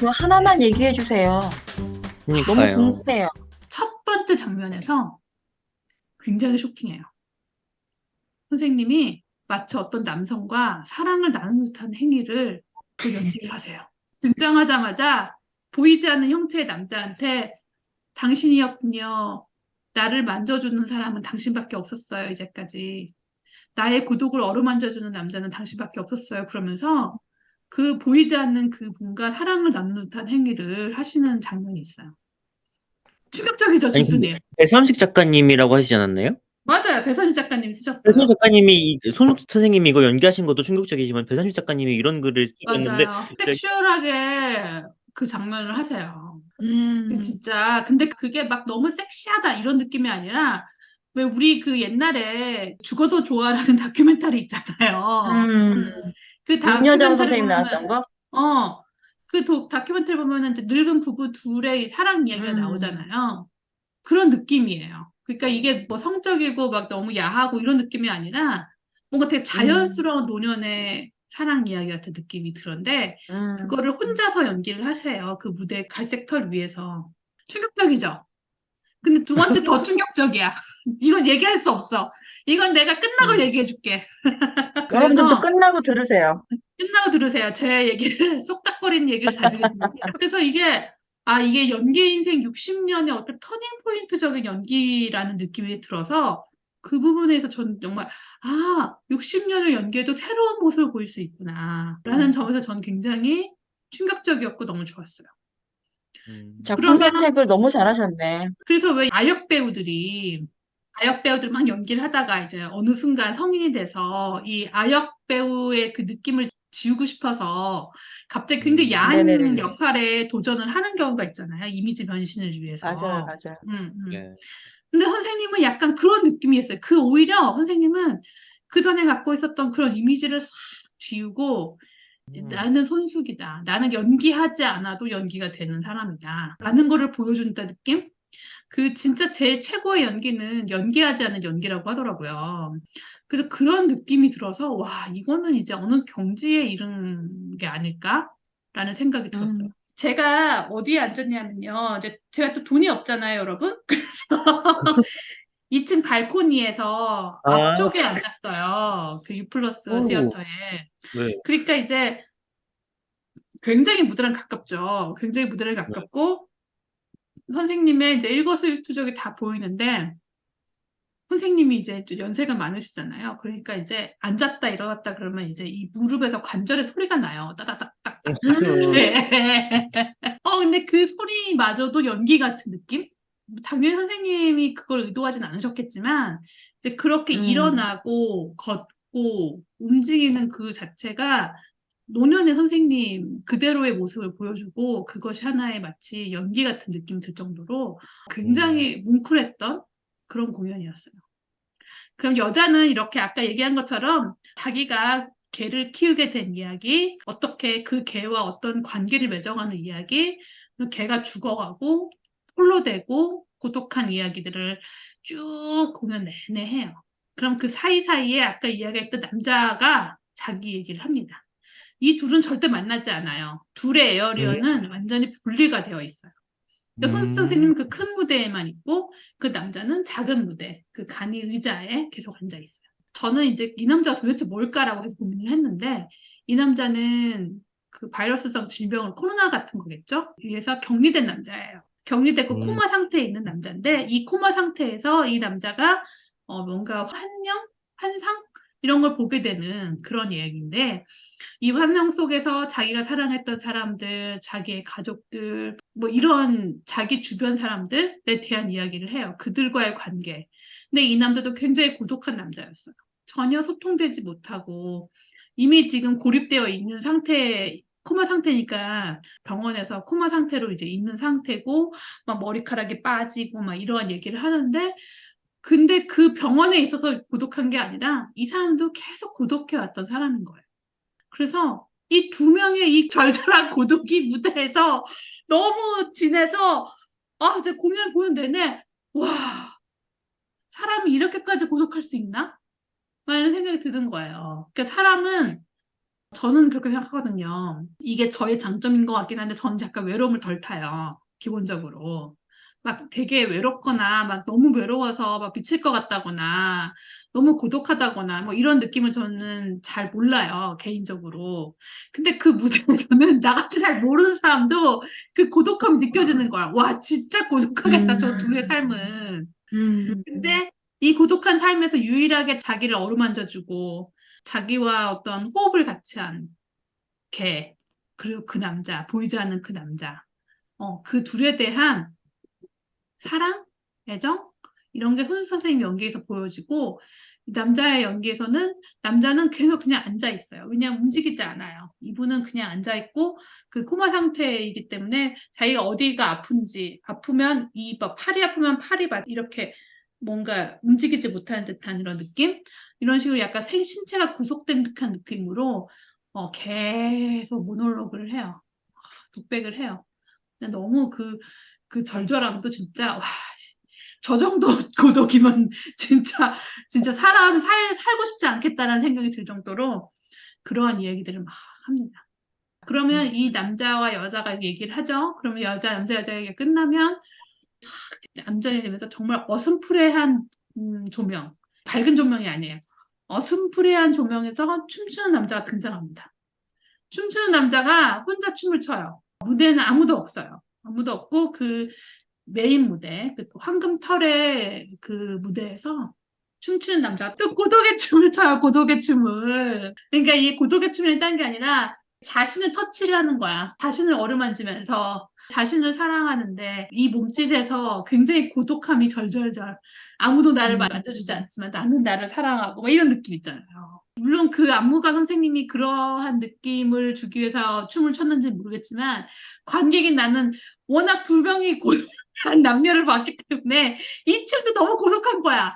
그 하나만 얘기해 주세요. 너무 그러니까요. 궁금해요. 첫 번째 장면에서 굉장히 쇼킹해요. 선생님이 마치 어떤 남성과 사랑을 나누는 듯한 행위를 그 연기를 하세요. 등장하자마자 보이지 않는 형태의 남자한테 당신이었군요. 나를 만져주는 사람은 당신밖에 없었어요, 이제까지. 나의 고독을 어루만져주는 남자는 당신밖에 없었어요. 그러면서 그 보이지 않는 그분과 사랑을 나누는 듯한 행위를 하시는 장면이 있어요. 충격적이죠, 아니, 근데 주스님. 배삼식 작가님이라고 하시지 않았나요? 맞아요. 배선일 작가님이 배삼식 쓰셨어요. 작가님이, 손석희 선생님이 이거 연기하신 것도 충격적이지만, 배삼식 작가님이 이런 글을 쓰셨는데, 맞아요. 진짜, 섹슈얼하게 그 장면을 하세요. 음, 진짜. 근데 그게 막 너무 섹시하다 이런 느낌이 아니라 왜 우리 그 옛날에 죽어도 좋아라는 다큐멘터리 있잖아요. 음, 그 윤여정 다큐멘터리 선생님 보면 나왔던 거? 그 다큐멘터리 보면은 이제 늙은 부부 둘의 사랑 이야기가 음, 나오잖아요. 그런 느낌이에요. 그러니까 이게 뭐 성적이고 막 너무 야하고 이런 느낌이 아니라 뭔가 되게 음, 자연스러운 노년의 사랑 이야기 같은 느낌이 들었는데 음. 그거를 혼자서 연기를 하세요. 그 무대 갈색 털 위에서. 충격적이죠? 근데 두 번째 더 충격적이야. 이건 얘기할 수 없어. 이건 내가 끝나고 음. 얘기해 줄게. 여러분들도 그래서 끝나고 들으세요. 끝나고 들으세요. 제 얘기를, 쏙닥거리는 얘기를 나중에 들으세요. 그래서 이게 연기 인생 60년의 어떤 터닝 포인트적인 연기라는 느낌이 들어서 그 부분에서 전 정말, 60년을 연기해도 새로운 모습을 보일 수 있구나. 라는 음. 점에서 전 굉장히 충격적이었고 너무 좋았어요. 작품 그러면, 선택을 너무 잘하셨네. 그래서 왜 아역 배우들만 연기를 하다가 이제 어느 순간 성인이 돼서 이 아역 배우의 그 느낌을 지우고 싶어서 갑자기 굉장히 야한 네네네네. 역할에 도전을 하는 경우가 있잖아요. 이미지 변신을 맞아요, 위해서. 맞아요. 음, 음. 네. 근데 선생님은 약간 그런 느낌이었어요. 오히려 선생님은 그 전에 갖고 있었던 그런 이미지를 싹 지우고 나는 손숙이다. 나는 연기하지 않아도 연기가 되는 사람이다. 라는 거를 보여준다 느낌? 진짜 제 최고의 연기는 연기하지 않는 연기라고 하더라고요. 그래서 그런 느낌이 들어서, 와, 이거는 이제 어느 경지에 이른 게 아닐까라는 생각이 들었어요. 음, 제가 어디에 앉았냐면요. 이제 제가 또 돈이 없잖아요, 여러분. 그래서 2층 발코니에서 아, 앞쪽에 앉았어요. 그 유플러스 오, 시어터에. 네. 그러니까 이제 굉장히 무대랑 가깝죠. 굉장히 무대랑 네. 가깝고, 선생님의 이제 일거수일투족이 다 보이는데, 선생님이 이제 또 연세가 많으시잖아요. 그러니까 이제 앉았다 일어났다 그러면 이제 이 무릎에서 관절의 소리가 나요. 따다닥닥닥. 음, 네. 근데 그 소리마저도 연기 같은 느낌? 당연히 선생님이 그걸 의도하진 않으셨겠지만, 이제 그렇게 음, 일어나고, 걷고, 움직이는 그 자체가 노년의 선생님 그대로의 모습을 보여주고, 그것이 하나의 마치 연기 같은 느낌이 들 정도로 음, 굉장히 뭉클했던 그런 공연이었어요. 그럼 여자는 이렇게 아까 얘기한 것처럼 자기가 개를 키우게 된 이야기, 어떻게 그 개와 어떤 관계를 맺어가는 이야기, 개가 죽어가고 홀로 되고 고독한 이야기들을 쭉 공연 내내 해요. 그럼 그 사이사이에 아까 이야기했던 남자가 자기 얘기를 합니다. 이 둘은 절대 만나지 않아요. 둘의 음, 에어리어는 완전히 분리가 되어 있어요. 그러니까 손수 음, 선생님은 그 큰 무대에만 있고 그 남자는 작은 무대, 그 간이 의자에 계속 앉아 있어요. 저는 이제 이 남자가 도대체 뭘까라고 해서 고민을 했는데 이 남자는 그 바이러스성 질병을 코로나 같은 거겠죠? 위해서 격리된 남자예요. 격리되고 음, 코마 상태에 있는 남자인데 이 코마 상태에서 이 남자가 뭔가 환영, 환상 이런 걸 보게 되는 그런 이야기인데 이 환경 속에서 자기가 사랑했던 사람들, 자기의 가족들, 뭐 이런 자기 주변 사람들에 대한 이야기를 해요. 그들과의 관계. 근데 이 남자도 굉장히 고독한 남자였어요. 전혀 소통되지 못하고 이미 지금 고립되어 있는 코마 상태니까 병원에서 코마 상태로 이제 있는 상태고 막 머리카락이 빠지고 막 이러한 얘기를 하는데 근데 그 병원에 있어서 고독한 게 아니라 이 사람도 계속 고독해 왔던 사람인 거예요. 그래서 이 두 명의 이 절절한 고독이 무대에서 너무 진해서 이제 공연 보는 내내 와 사람이 이렇게까지 고독할 수 있나? 라는 생각이 드는 거예요. 그러니까 사람은 저는 그렇게 생각하거든요. 이게 저의 장점인 것 같긴 한데 저는 약간 외로움을 덜 타요. 기본적으로. 막 되게 외롭거나 막 너무 외로워서 막 미칠 것 같다거나 너무 고독하다거나 뭐 이런 느낌을 저는 잘 몰라요. 개인적으로. 근데 그 무대에서는 나같이 잘 모르는 사람도 그 고독함이 느껴지는 거야. 와, 진짜 고독하겠다. 저 둘의 음, 삶은. 음, 근데 이 고독한 삶에서 유일하게 자기를 어루만져주고 자기와 어떤 호흡을 같이 한 걔, 그리고 그 남자, 보이지 않는 그 남자. 그 둘에 대한 사랑, 애정, 이런 게 손수 선생님 연기에서 보여지고, 이 남자의 연기에서는, 남자는 계속 그냥 앉아 있어요. 왜냐면 움직이지 않아요. 이분은 그냥 앉아 있고, 그 코마 상태이기 때문에 자기가 어디가 아픈지, 아프면 막 팔이 아프면 팔이 막 이렇게 뭔가 움직이지 못하는 듯한 이런 느낌? 이런 식으로 약간 신체가 구속된 듯한 느낌으로, 계속 모놀로그를 해요. 독백을 해요. 근데 너무 그 절절함도 진짜, 와, 저 정도 고독이면 진짜 살고 싶지 않겠다라는 생각이 들 정도로 그러한 이야기들을 막 합니다. 그러면 이 남자와 여자가 얘기를 하죠. 그러면 남자, 여자 얘기가 끝나면 암전이 되면서 정말 어슴푸레한 조명, 밝은 조명이 아니에요. 어슴푸레한 조명에서 춤추는 남자가 등장합니다. 춤추는 남자가 혼자 춤을 춰요. 무대에는 아무도 없어요. 아무도 없고 그 메인 무대, 그 황금털의 그 무대에서 춤추는 남자가 또 고독의 춤을 춰요. 고독의 춤을. 그러니까 이 고독의 춤을 딴 게 아니라 자신을 터치를 하는 거야. 자신을 어루만지면서 자신을 사랑하는데 이 몸짓에서 굉장히 고독함이 절절절. 아무도 나를 음, 만져주지 않지만 나는 나를 사랑하고 막 이런 느낌 있잖아요. 물론 그 안무가 선생님이 그러한 느낌을 주기 위해서 춤을 췄는지 모르겠지만 관객인 나는 워낙 두 명이 고독한 남녀를 봤기 때문에 이 춤도 너무 고독한 거야.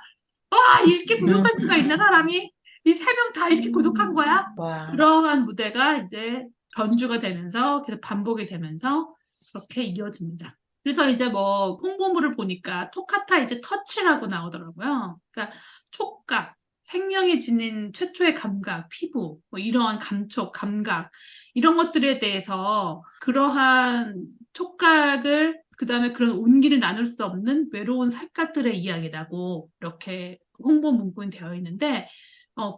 와, 이렇게 음, 고독할 수가 있나, 사람이? 이 세 명 다 이렇게 고독한 거야? 와, 그러한 무대가 이제 변주가 되면서 계속 반복이 되면서 그렇게 이어집니다. 그래서 이제 뭐 홍보물을 보니까 토카타 이제 터치라고 나오더라고요. 그러니까 촉각, 생명이 지닌 최초의 감각, 피부, 뭐 이러한 감촉, 감각 이런 것들에 대해서 그러한 촉각을 그다음에 그런 온기를 나눌 수 없는 외로운 살갗들의 이야기라고 이렇게 홍보 문구는 되어 있는데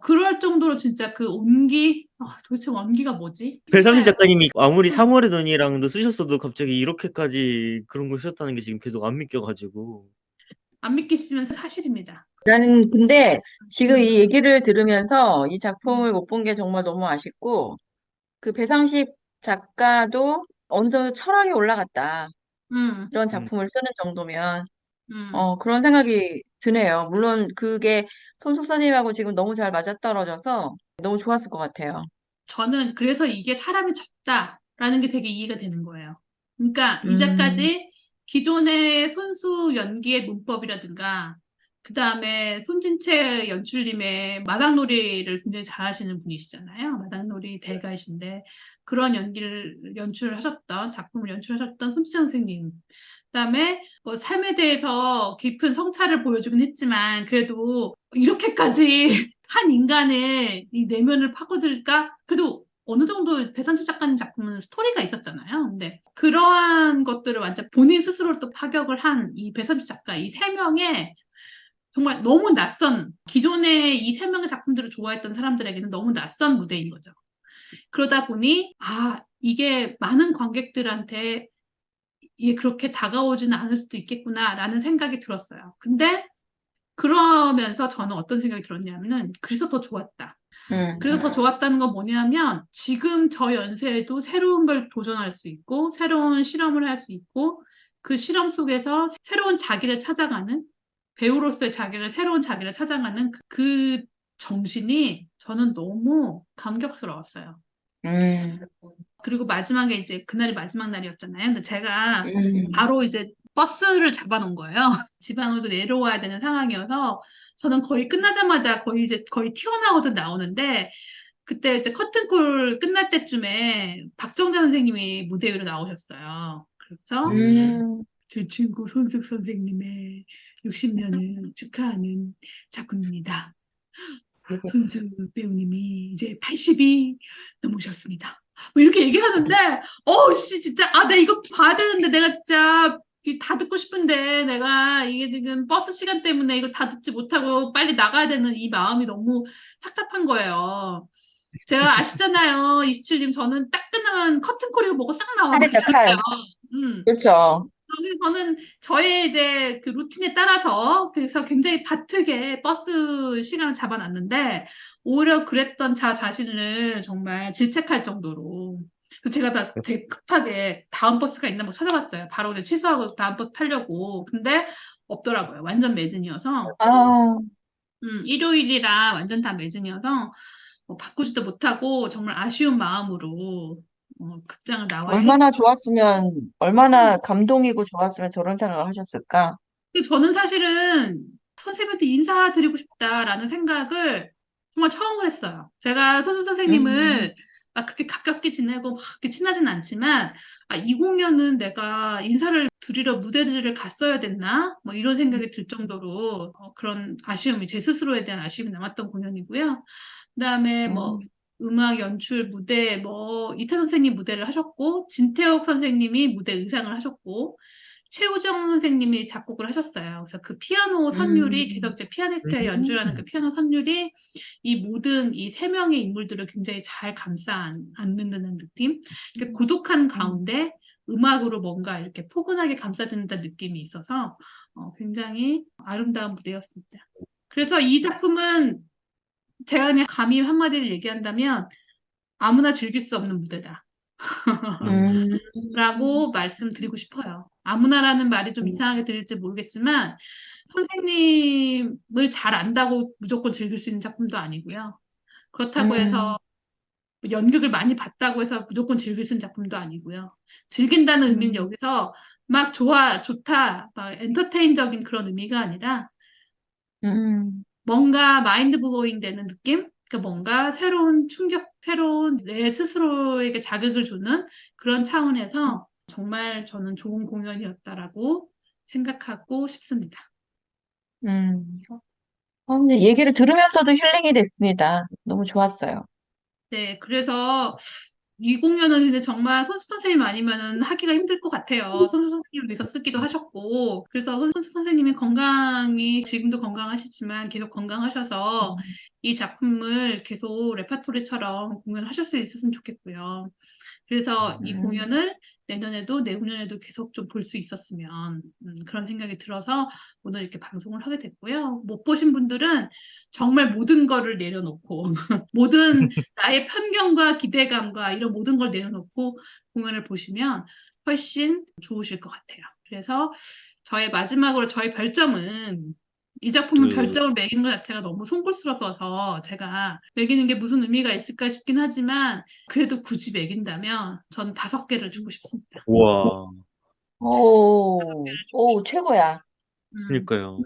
그럴 정도로 진짜 그 온기, 도대체 온기가 뭐지? 배삼시 그러니까 작가님이 아무리 음, 3월의 눈이랑도 쓰셨어도 갑자기 이렇게까지 그런 걸 쓰셨다는 게 지금 계속 안 믿겨가지고. 안 믿기시면 사실입니다. 나는 근데 지금 음, 이 얘기를 들으면서 이 음, 작품을 못 본 게 정말 너무 아쉽고, 그 배상식 작가도 어느 정도 철학이 올라갔다. 음, 이런 음. 작품을 쓰는 정도면, 음. 그런 생각이 드네요. 물론 그게 손석사님하고 지금 너무 잘 맞아떨어져서 너무 좋았을 것 같아요. 저는 그래서 이게 사람이 적다라는 게 되게 이해가 되는 거예요. 그러니까 이 음, 작가지 기존의 손수 연기의 문법이라든가 그 다음에 손진채 연출님의 마당놀이를 굉장히 잘하시는 분이시잖아요. 마당놀이 대가이신데 그런 연기를 연출하셨던 작품을 연출하셨던 손진채 선생님. 그다음에 뭐 삶에 대해서 깊은 성찰을 보여주긴 했지만 그래도 이렇게까지 한 인간의 이 내면을 파고들까? 그래도 어느 정도 배산수 작가님 작품은 스토리가 있었잖아요. 근데 그러한 것들을 완전 본인 스스로를 또 파격을 한 이 배산수 작가 이 세 명의 정말 너무 낯선 기존의 이 세 명의 작품들을 좋아했던 사람들에게는 너무 낯선 무대인 거죠. 그러다 보니 이게 많은 관객들한테 이게 그렇게 다가오지는 않을 수도 있겠구나라는 생각이 들었어요. 근데 그러면서 저는 어떤 생각이 들었냐면은 그래서 더 좋았다. 그래서 더 음, 좋았다는 건 뭐냐면 지금 저 연세에도 새로운 걸 도전할 수 있고 새로운 실험을 할 수 있고 그 실험 속에서 새로운 자기를 찾아가는 배우로서의 새로운 자기를 찾아가는 그 정신이 저는 너무 감격스러웠어요. 음, 그리고 마지막에 이제 그날이 마지막 날이었잖아요. 근데 제가 음, 바로 이제 버스를 잡아놓은 거예요. 지방으로 내려와야 되는 상황이어서 저는 거의 끝나자마자 거의 튀어나오듯 나오는데 그때 이제 커튼콜 끝날 때쯤에 박정자 선생님이 무대 위로 나오셨어요. 그렇죠? 음, 제 친구 손숙 선생님의 60년을 축하하는 작품입니다. 손수 배우님이 이제 80이 넘으셨습니다. 뭐 이렇게 얘기하는데, 씨, 진짜, 나 이거 봐야 되는데, 내가 진짜 다 듣고 싶은데, 내가 이게 지금 버스 시간 때문에 이걸 다 듣지 못하고 빨리 나가야 되는 이 마음이 너무 착잡한 거예요. 제가 아시잖아요. 이추님, 저는 딱 끝나면 커튼콜이고 뭐고 싹 칼이죠, 나와버리잖아요. 칼. 음. 그렇죠. 그래서 저는 저의 이제 그 루틴에 따라서 그래서 굉장히 바트게 버스 시간을 잡아놨는데 오히려 그랬던 저 자신을 정말 질책할 정도로 그래서 제가 되게 급하게 다음 버스가 있나 뭐 찾아봤어요. 바로 그냥 취소하고 다음 버스 타려고. 근데 없더라고요. 완전 매진이어서. 아, 일요일이라 완전 다 매진이어서 바꾸지도 못하고 정말 아쉬운 마음으로 극장을 나와야 얼마나 좋았으면, 얼마나 감동이고 좋았으면 저런 생각을 하셨을까? 근데 저는 사실은 선생님한테 인사드리고 싶다라는 생각을 정말 처음 했어요. 제가 선수 음, 선생님을 막 그렇게 가깝게 지내고 막 그렇게 친하진 않지만, 이 공연은 내가 인사를 드리러 무대를 갔어야 됐나? 뭐 이런 생각이 들 정도로 그런 아쉬움이, 제 스스로에 대한 아쉬움이 남았던 공연이고요. 그다음에 뭐 음, 음악 연출 무대 뭐 이태 선생님 무대를 하셨고 진태욱 선생님이 무대 의상을 하셨고 최우정 선생님이 작곡을 하셨어요. 그래서 그 피아노 선율이 계속 음, 이제 피아니스트가 연주하는 그 음. 피아노 선율이 이 모든 이 세 명의 인물들을 굉장히 잘 감싸 안는다는 느낌. 이렇게 고독한 음, 가운데 음악으로 뭔가 이렇게 포근하게 감싸준다는 느낌이 있어서 굉장히 아름다운 무대였습니다. 그래서 이 작품은 제가 그냥 감히 한마디를 얘기한다면 아무나 즐길 수 없는 무대다. 음, 라고 말씀드리고 싶어요. 아무나라는 말이 좀 이상하게 들릴지 모르겠지만 선생님을 잘 안다고 무조건 즐길 수 있는 작품도 아니고요. 그렇다고 음, 해서 연극을 많이 봤다고 해서 무조건 즐길 수 있는 작품도 아니고요. 즐긴다는 의미는 음, 여기서 막 좋다, 막 엔터테인적인 그런 의미가 아니라 음, 뭔가 마인드 블로잉 되는 느낌? 그러니까 뭔가 새로운 충격, 새로운 내 스스로에게 자극을 주는 그런 차원에서 정말 저는 좋은 공연이었다라고 생각하고 싶습니다. 음. 근데 얘기를 들으면서도 힐링이 됐습니다. 너무 좋았어요. 네, 그래서 이 공연은 근데 정말 선수 선생님 아니면은 하기가 힘들 것 같아요. 선수 선생님을 위해서 쓰기도 하셨고, 그래서 선수 선생님이 건강이 지금도 건강하시지만 계속 건강하셔서 음, 이 작품을 계속 레파토리처럼 공연하실 수 있었으면 좋겠고요. 그래서 이 음, 공연을 내년에도 내후년에도 계속 좀 볼 수 있었으면 그런 생각이 들어서 오늘 이렇게 방송을 하게 됐고요. 못 보신 분들은 정말 모든 거를 내려놓고 모든 나의 편견과 기대감과 이런 모든 걸 내려놓고 공연을 보시면 훨씬 좋으실 것 같아요. 그래서 마지막으로 저의 별점은 이 작품은 그, 별점을 매기는 것 자체가 너무 송구스러워서 제가 매기는 게 무슨 의미가 있을까 싶긴 하지만 그래도 굳이 매긴다면 전 5개를 주고 싶습니다. 와, 오, 최고야. 음. 그니까요.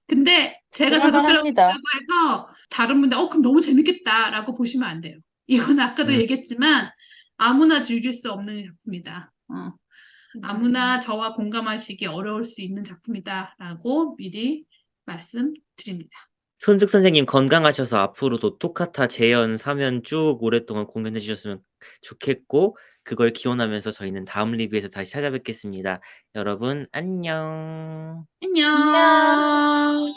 근데 제가 그럴 5개라고 만합니다. 해서 다른 분들 그럼 너무 재밌겠다라고 보시면 안 돼요. 이건 아까도 음, 얘기했지만 아무나 즐길 수 없는 작품이다. 아무나 음, 저와 공감하시기 어려울 수 있는 작품이다라고 미리 말씀드립니다. 손숙 선생님 건강하셔서 앞으로도 토카타 재연 3연 쭉 오랫동안 공연해 주셨으면 좋겠고, 그걸 기원하면서 저희는 다음 리뷰에서 다시 찾아뵙겠습니다. 여러분, 안녕. 안녕. 안녕.